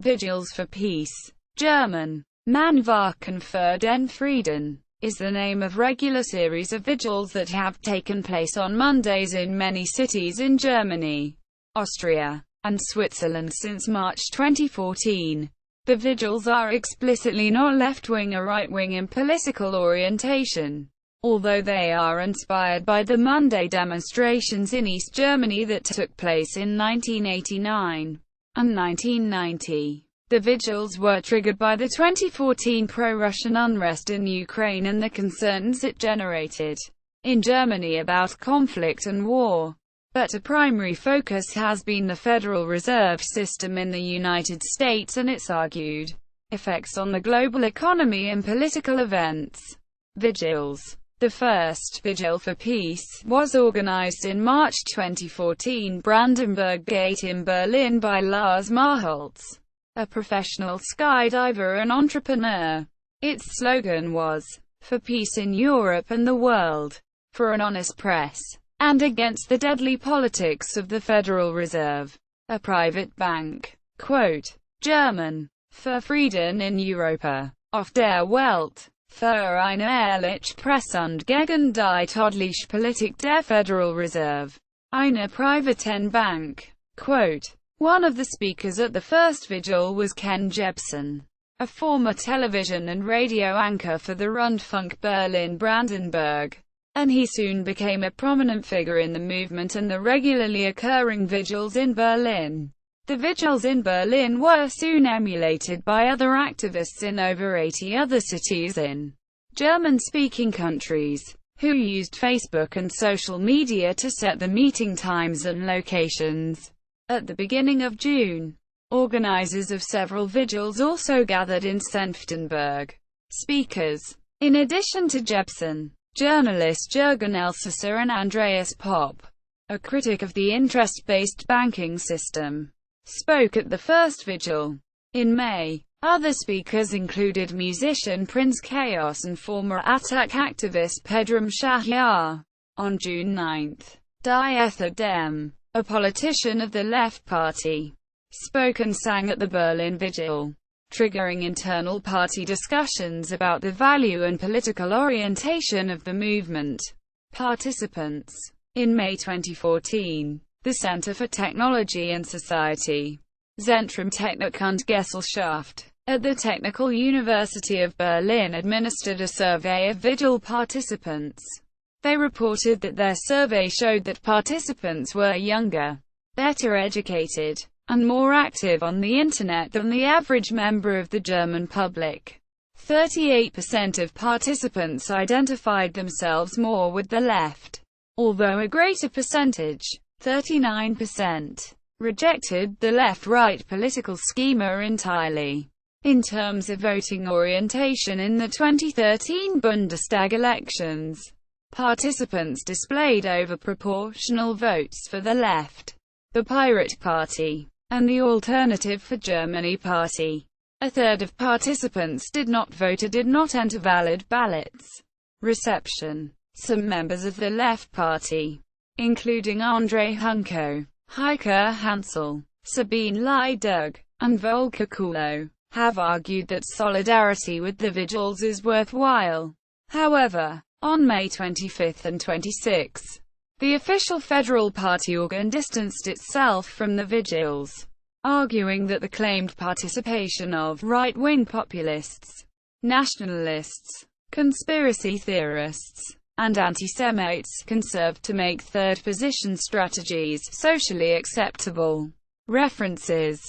Vigils for Peace, German, Mahnwachen für den Frieden, is the name of regular series of vigils that have taken place on Mondays in many cities in Germany, Austria, and Switzerland since March 2014. The vigils are explicitly not left-wing or right-wing in political orientation, although they are inspired by the Monday demonstrations in East Germany that took place in 1989 and 1990. The vigils were triggered by the 2014 pro-Russian unrest in Ukraine and the concerns it generated in Germany about conflict and war. But a primary focus has been the Federal Reserve System in the United States and its argued effects on the global economy and political events. Vigils. The first Vigil for Peace was organized in March 2014 Brandenburg Gate in Berlin by Lars Marholtz, a professional skydiver and entrepreneur. Its slogan was, "For peace in Europe and the world, for an honest press, and against the deadly politics of the Federal Reserve, a private bank." Quote, German, für Frieden in Europa, auf der Welt, für eine ehrliche Presse und gegen die todliche Politik der Federal Reserve, eine privaten Bank. Quote, one of the speakers at the first vigil was Ken Jebsen, a former television and radio anchor for the Rundfunk Berlin-Brandenburg, and he soon became a prominent figure in the movement and the regularly occurring vigils in Berlin. The vigils in Berlin were soon emulated by other activists in over 80 other cities in German-speaking countries, who used Facebook and social media to set the meeting times and locations. At the beginning of June, organizers of several vigils also gathered in Senftenberg. Speakers, in addition to Jebsen, journalist Jürgen Elsesser and Andreas Popp, a critic of the interest-based banking system, spoke at the first vigil. In May, other speakers included musician Prince Chaos and former Attac activist Pedram Shahryar. On June 9, Dieter Dem, a politician of the Left Party, spoke and sang at the Berlin vigil, triggering internal party discussions about the value and political orientation of the movement. Participants. In May 2014, the Center for Technology and Society, Zentrum Technik und Gesellschaft, at the Technical University of Berlin administered a survey of vigil participants. They reported that their survey showed that participants were younger, better educated, and more active on the Internet than the average member of the German public. 38% of participants identified themselves more with the left, although a greater percentage, 39%, rejected the left-right political schema entirely. In terms of voting orientation in the 2013 Bundestag elections, participants displayed over-proportional votes for the left, the Pirate Party, and the Alternative for Germany Party. A third of participants did not vote or did not enter valid ballots. Reception. Some members of the Left Party, including André Hunko, Heike Hansel, Sabine Leidug, and Volker Kulo, have argued that solidarity with the vigils is worthwhile. However, on May 25 and 26, the official Federal Party organ distanced itself from the vigils, arguing that the claimed participation of right-wing populists, nationalists, conspiracy theorists, and anti-Semites can serve to make third-position strategies socially acceptable. References